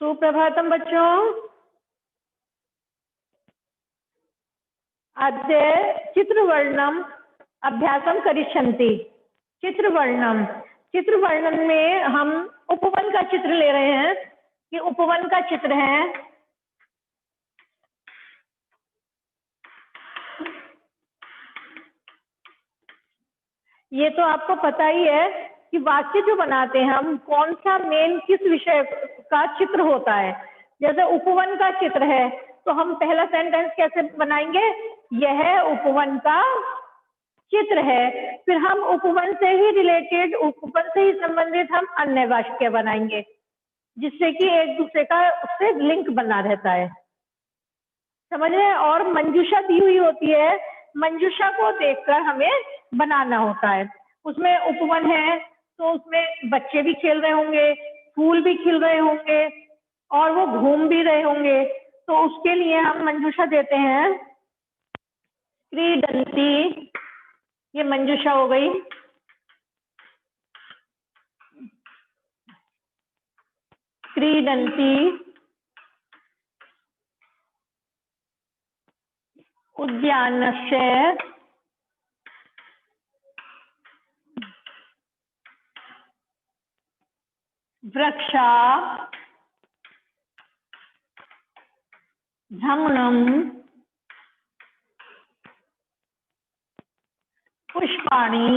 सुप्रभातम बच्चों। अद्य चित्रवर्णम अभ्यासम करिष्यन्ति। चित्रवर्णम चित्रवर्णन में हम उपवन का चित्र ले रहे हैं। ये उपवन का चित्र है। ये तो आपको पता ही है कि वाक्य जो बनाते हैं हम, कौन सा मेन किस विषय का चित्र होता है। जैसे उपवन का चित्र है तो हम पहला सेंटेंस कैसे बनाएंगे? यह उपवन का चित्र है। फिर हम उपवन से ही रिलेटेड, उपवन से ही संबंधित हम अन्य वाक्य बनाएंगे, जिससे कि एक दूसरे का उससे लिंक बना रहता है। समझ रहे हैं? और मंजूषा दी हुई होती है, मंजूषा को देखकर हमें बनाना होता है। उसमें उपवन है तो उसमें बच्चे भी खेल रहे होंगे, फूल भी खिल रहे होंगे और वो घूम भी रहे होंगे। तो उसके लिए हम मंजूषा देते हैं क्रीडन्ति। ये मंजूषा हो गई। क्रीडन्ति उद्यानस्य वृक्षा भ्रमणं पुष्पाणि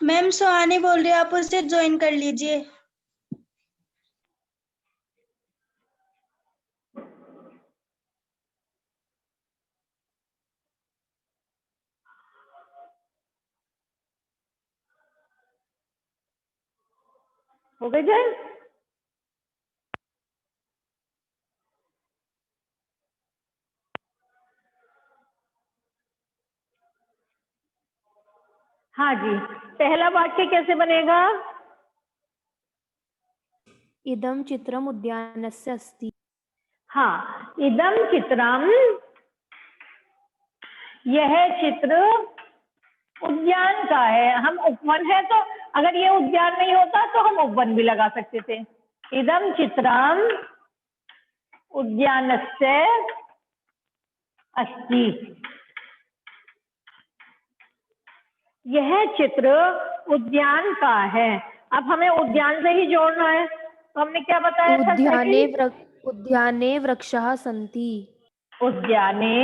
मैम सुहानी बोल रही है, आप उसे ज्वाइन कर लीजिए। हो गई जय? हाँ जी, पहला वाक्य कैसे बनेगा? इदं चित्रम उद्यानस्य अस्ति। हाँ, इदम चित्रम, यह चित्र उद्यान का है। हम उपवन है तो अगर ये उद्यान नहीं होता तो हम उपवन भी लगा सकते थे। इदम चित्रम उद्यानस्य अस्ति। यह चित्र उद्यान का है। अब हमें उद्यान से ही जोड़ना है तो हमने क्या बताया था? उद्याने वृक्षाः सन्ति। उद्याने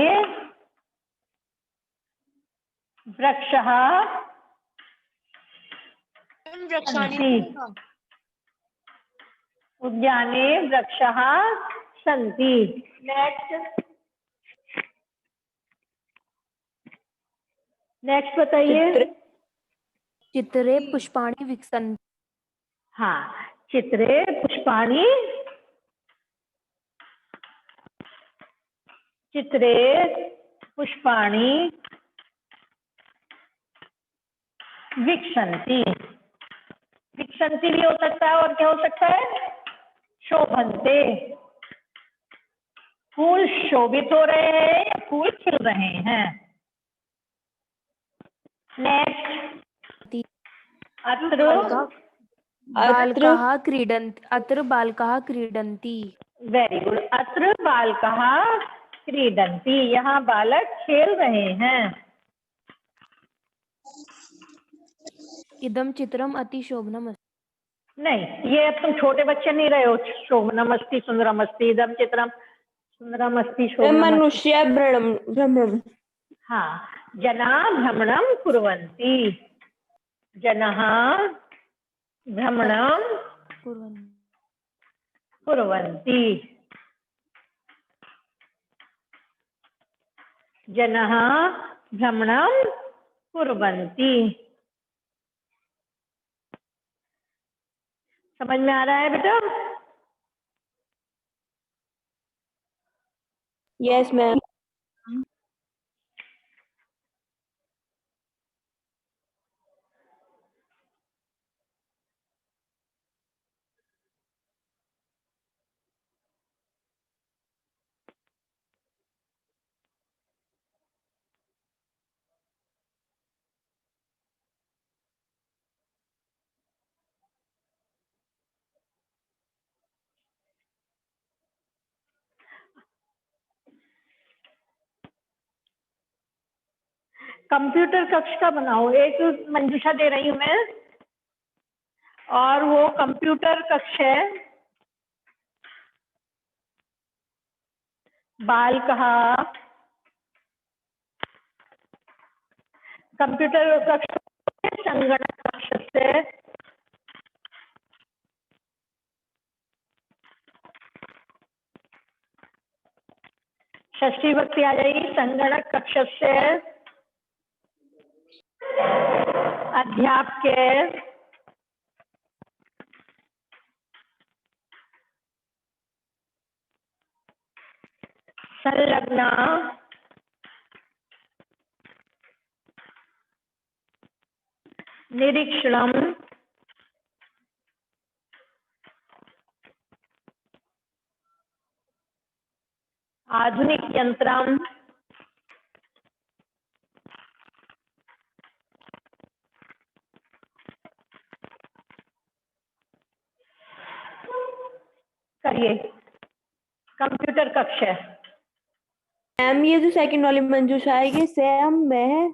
वृक्षः सन्ति। उद्याने वृक्षः सन्ति। नेक्स्ट बताइए। चित्रे पुष्पाणि विकसन्ति। हाँ, चित्रे पुष्पाणि, चित्रे पुष्पाणि विकसन्ति। विकसन्ति भी हो सकता है और क्या हो सकता है? शोभन्ते। फूल शोभित हो रहे हैं या फूल खिल रहे हैं। नेक्स्ट, अत्र बालकाः क्रीडन्ति। अत्र बालकाः क्रीडन्ति। Very good. अत्र बालकाः क्रीडन्ति। यहाँ बालक खेल रहे हैं। इदं चित्रम अति शोभनम अस्ति। नहीं, ये अब तुम छोटे बच्चे नहीं रहे हो। शोभनम अस्ति, सुंदरम अस्ति, इदं चित्रम सुंदरम अस्ति, शोभनम अस्ति। मनुष्य भ्रमण। हाँ, जनाः भ्रमणं कुर्वन्ति। जनाः भ्रमणं कुर्वन्ति। जनाः भ्रमणं कुर्वन्ति। समझ में आ रहा है बेटा? Yes ma'am. कंप्यूटर कक्ष का बनाओ। एक मंजूषा दे रही हूं मैं, और वो कंप्यूटर कक्ष है। बाल कहा कंप्यूटर कक्ष से, संगणक कक्ष से। षष्ठी विभक्ति आ जाएगी, संगणक कक्ष से अध्यापक संलग्ना निरीक्षणम आधुनिक यंत्रम करिए। कंप्यूटर कक्ष है। मैम ये जो सेकंड वाली मंजूषा है ये सेम में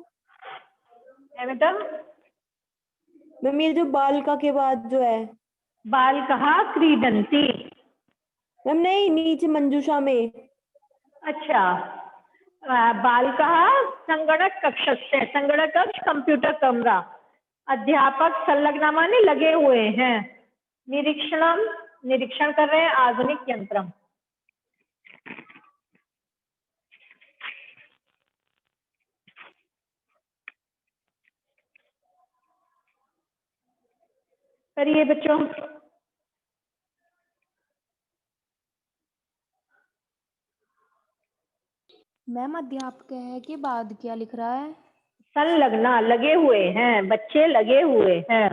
है बेटा, मैम, ये जो बालिका के बाद जो है बाल कहा क्रीडंती। मैम, नहीं नीचे मंजूषा में। अच्छा, बाल कहा संगणक कक्ष से, संगणक कक्ष कंप्यूटर कमरा, अध्यापक संलग्ना माने लगे हुए हैं, निरीक्षणम निरीक्षण कर रहे हैं, आधुनिक यंत्रम। करिए बच्चों। मैम अध्यापक है के बाद क्या लिख रहा है? संलग्ना लगे हुए हैं, बच्चे लगे हुए हैं।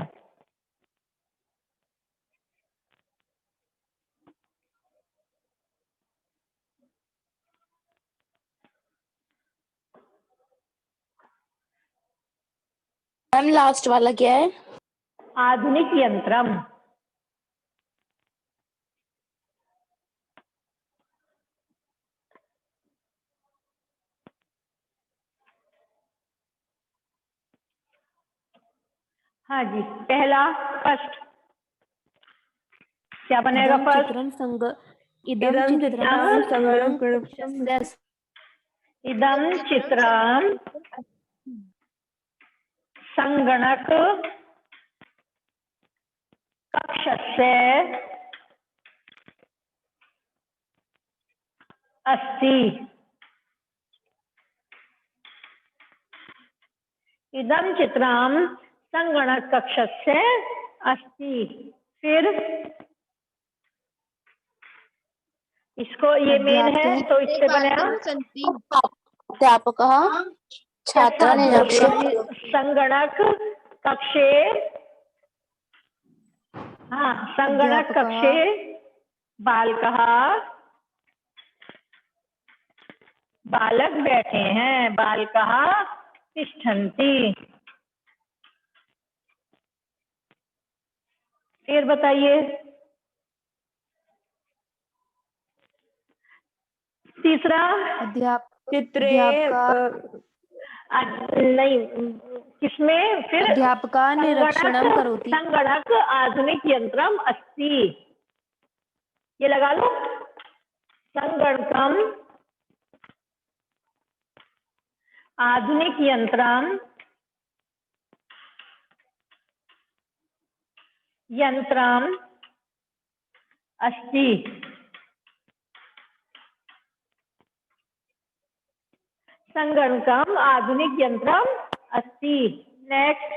मैम लास्ट वाला क्या है? आधुनिक यंत्रम। हाँ जी, पहला फर्स्ट क्या बनेगा? फर्स्ट इदम चित्रम संगणक कक्षस्य अस्ति। इदम चित्रम संगणक कक्षस्य अस्ति। फिर इसको ये मेन है तो इससे बनेगा अध्यापक छात्र निरीक्षक संगणक कक्षे। हाँ, संगणक कक्षे बालकः बालक बैठे हैं, बालकः तिष्ठन्ति। फिर बताइए तीसरा। चित्रे नहीं, किसमें? फिर अध्यापका निरीक्षणम करोति। संगणक आधुनिक यंत्रम अस्ति, ये लगा लो। संगणकम आधुनिक यंत्रम अस्ति। संगणकम आधुनिक यंत्रम अस्ति। नेक्स्ट।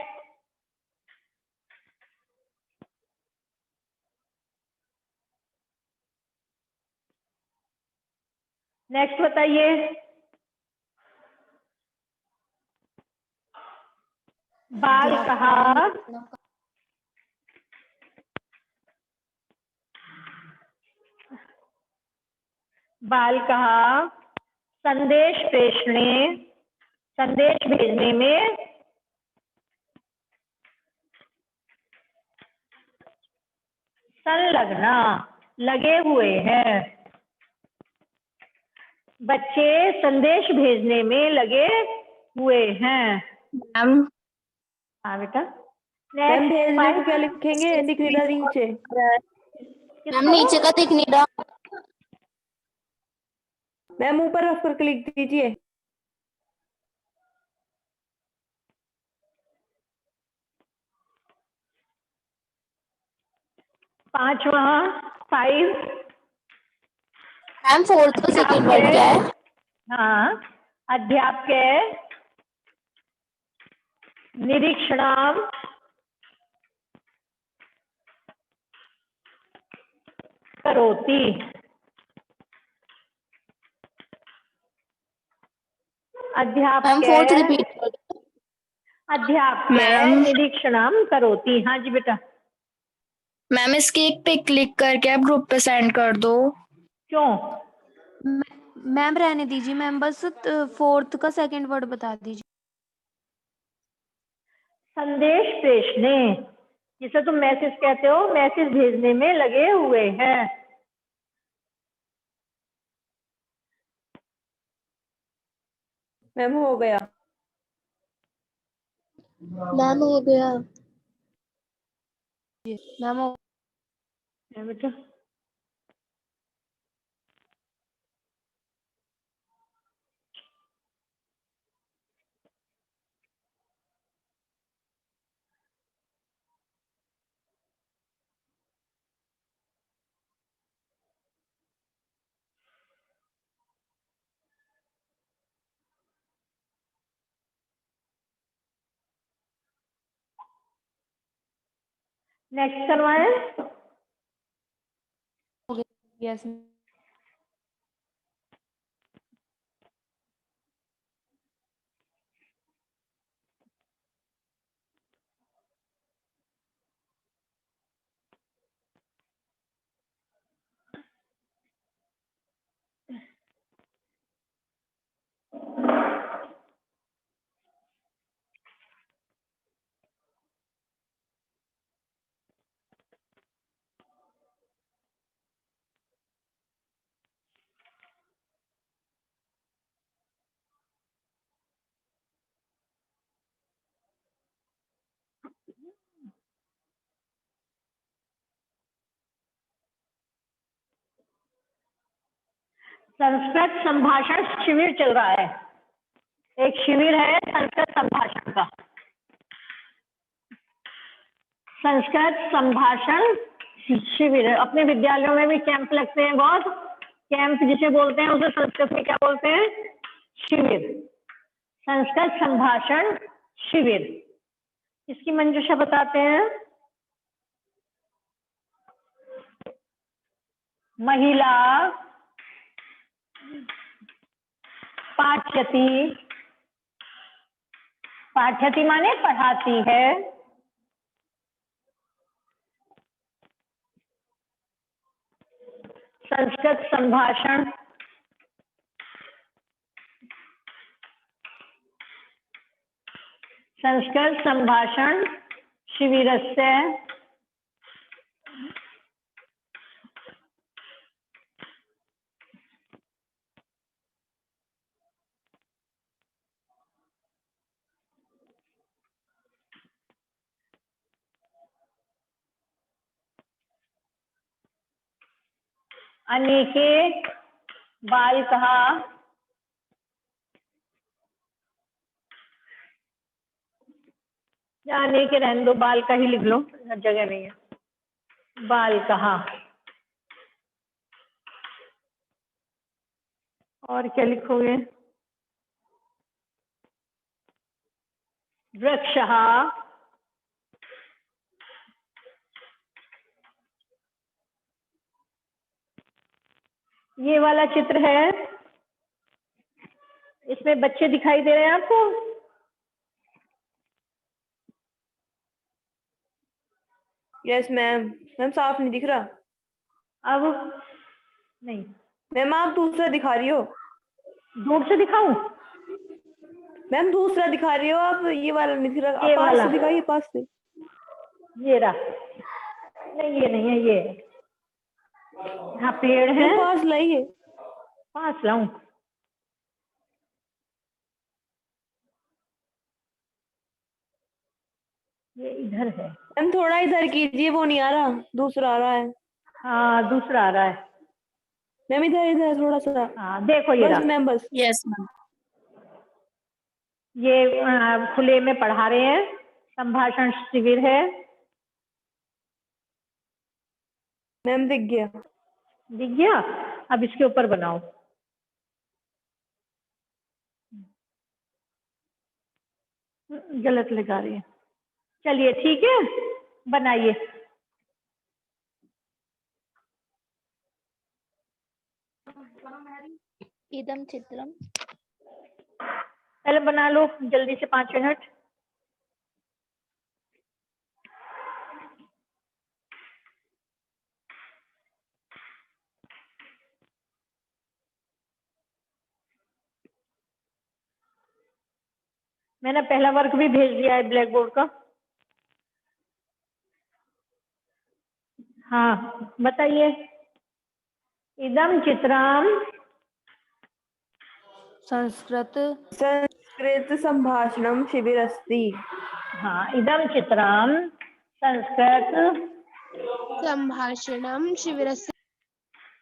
नेक्स्ट बताइए। बालकः संदेश भेजने में संलग्ना लगे हुए हैं। बच्चे संदेश भेजने में लगे हुए हैं। मैम हाँ बेटा। मैम नेक्स्ट भेजने को क्या लिखेंगे? दिख नहीं रहा नीचे। मैम नीचे का दिख नहीं रहा। मैम ऊपर रख कर क्लिक दीजिए। पांचवा 5। मैम फोर्थ का सेकंड वर्ड क्या है? हाँ, अध्यापक निरीक्षणम करोति। मैम अध्यापक फोर्थ रिपीट। अध्यापक मैम निरीक्षणम करोति। हाँ जी बेटा। मैम इसकी एक पिक क्लिक करके आप ग्रुप पे सेंड कर दो। क्यों? मैम रहने दीजिए मैम, बस फोर्थ का सेकंड वर्ड बता दीजिए। संदेश भेजने, जिसे तुम मैसेज कहते हो, मैसेज भेजने में लगे हुए हैं। मैम हो गया। मैम हो गया। मैम है बेटा। नेक्स्ट करवाएं। यस संस्कृत संभाषण शिविर चल रहा है। एक शिविर है संस्कृत संभाषण का। संस्कृत संभाषण शिविर है। अपने विद्यालयों में भी कैंप लगते हैं बहुत। कैंप जिसे बोलते हैं उसे संस्कृत में क्या बोलते हैं? शिविर। संस्कृत संभाषण शिविर। इसकी मंजूषा बताते हैं। महिला पाठ्यति, पाठ्यति माने पढ़ाती है, संस्कृत संभाषण संस्कृत संभाषण शिविरस्य अनेके बालकः अनेके रहने दो, बाल का ही लिख लो, हर जगह नहीं है। बालकः। और क्या लिखोगे? वृक्षः। ये वाला चित्र है, इसमें बच्चे दिखाई दे रहे हैं आपको? Yes ma'am. मैम साफ नहीं दिख रहा। अब नहीं, मैम आप दूसरा दिखा रही हो। दूर से दिखाऊं? मैम दूसरा दिखा रही हो आप, ये वाला नहीं दिख रहा। ये पास वाला। से दिखाइए, पास से। ये रहा। नहीं ये नहीं है, ये है। यहाँ पेड़ है। मैम पास लाइए। पास लाऊं? ये इधर है। मैम थोड़ा इधर कीजिए, वो नहीं आ रहा, दूसरा आ रहा है। हाँ दूसरा आ रहा है। मैम इधर इधर थोड़ा सा, हाँ देखो ये बस रहा। मैम बस। Yes ma'am. ये खुले में पढ़ा रहे हैं, संभाषण शिविर है। मैम दिख गया। दिख गया? अब इसके ऊपर बनाओ। गलत लगा रही है। चलिए ठीक है, बनाइए। इदम चित्रम। पहले बना लो जल्दी से, 5 मिनट। मैंने पहला वर्क भी भेज दिया है ब्लैक बोर्ड का। हाँ बताइए। इदम चित्रम संस्कृत संस्कृत संभाषणम शिविरस्ति। हाँ इदम चित्रम संस्कृत संभाषणम शिविरस्य।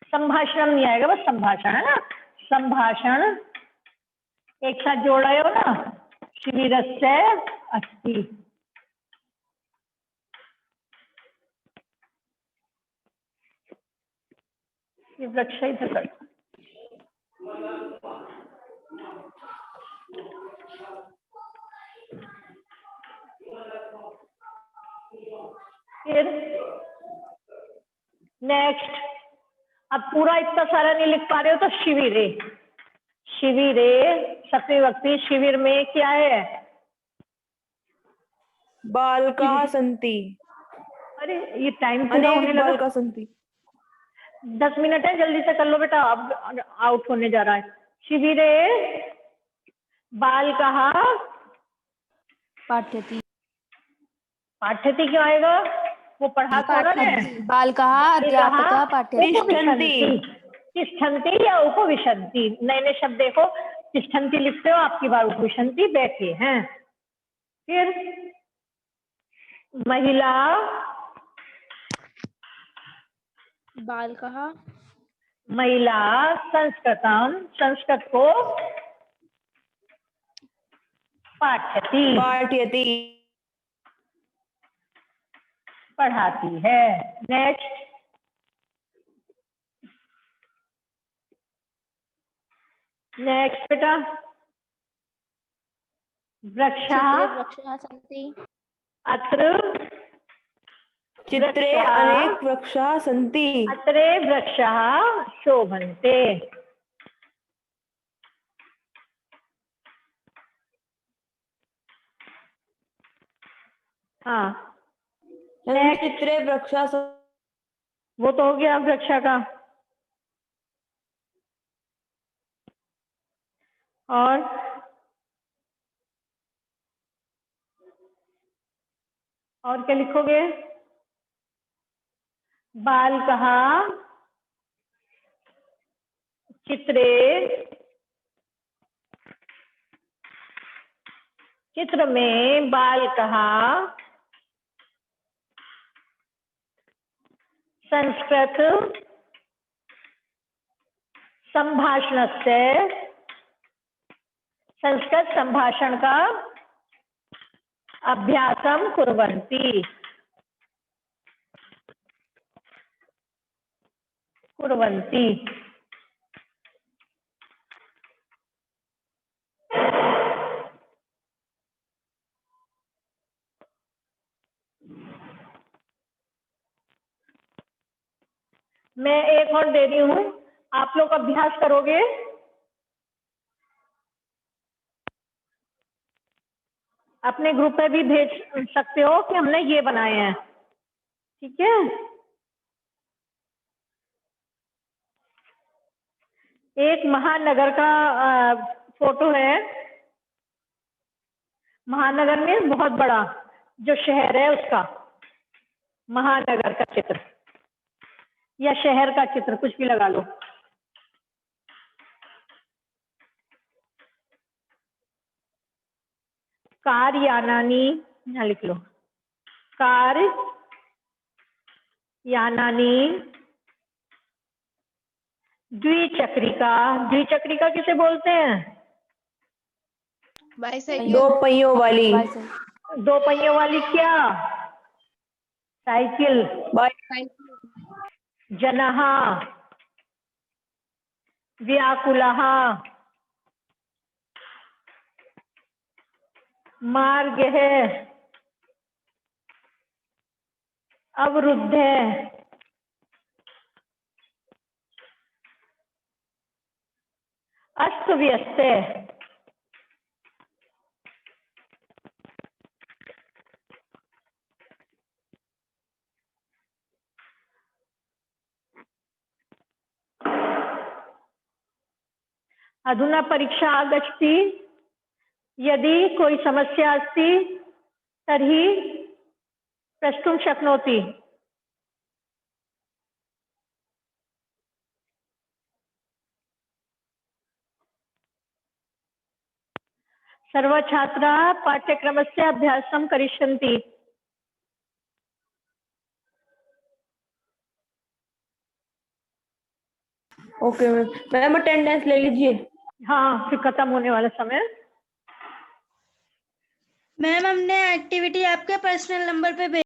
संभाषण नहीं आएगा, बस संभाषण है ना। संभाषण एक साथ जोड़ा हो ना। शिविरस्य अस्ति। ये वृक्ष ही था। फिर नेक्स्ट, अब पूरा इतना सारा नहीं लिख पा रहे हो तो शिविरे। शिविरे सप्तमी विभक्ति, शिविर में क्या है? बालकाः सन्ति। अरे ये टाइम पूरा होने अनेक लगा। बालकाः सन्ति। 10 मिनट है, जल्दी से कर लो बेटा, अब आउट होने जा रहा है। शिविरे बालकाः पाठ्यति। पाठ्यति क्यों आएगा? वो पढ़ा तो रहे हैं। बालकाः अध्यापकः पाठ्यति। उपविशन्ति। तिष्ठन्ति या उपविशन्ति, नए नए शब्द देखो। तिष्ठन्ति लिखते हो, आपकी बार उपविशन्ति बैठे हैं। फिर महिला बालकाः महिला संस्कृतम, संस्कृत को पाठ्यति पाठयति। पढ़ाती है। नेक्स्ट, नेक्स्ट बेटा। वृक्षः चित्रे वृक्षाः सन्ति। अत्र चित्रे वृक्षः अनेक वृक्षाः सन्ति। अत्रे वृक्षः शोभन्ते। हाँ Next. चित्रे वृक्षाः वो तो हो गया वृक्ष का। और क्या लिखोगे? बालकः चित्रे, चित्र में बालकः संस्कृत संभाषणस्य, संस्कृत संभाषण का अभ्यासम कुर्वन्ति। कुर्वन्ति मैं एक और दे रही हूँ, आप लोग अभ्यास करोगे। अपने ग्रुप पे भी भेज सकते हो कि हमने ये बनाए हैं, ठीक है। एक महानगर का फोटो है। महानगर में बहुत बड़ा जो शहर है उसका, महानगर का चित्र या शहर का चित्र, कुछ भी लगा लो। कार्यानानि यहाँ लिख लो। कार यानानी द्विचक्रिका। द्विचक्रिका किसे बोलते हैं? दो पहियों वाली। दो पहियों वाली क्या? साइकिल। जनः व्याकुलः मार्ग है अवरुद्ध है अस्त व्यस्त है। अधुना परीक्षा आगच्छति। यदि कोई समस्या अस्ति तर्हि प्रष्टुं शक्नोति। सर्व छात्राः पाठ्यक्रमस्य अभ्यासं करिष्यन्ति। ओके मैम अटेंडेंस ले लीजिए। हाँ, फिर खत्म होने वाला समय। मैम हमने एक्टिविटी आपके पर्सनल नंबर पे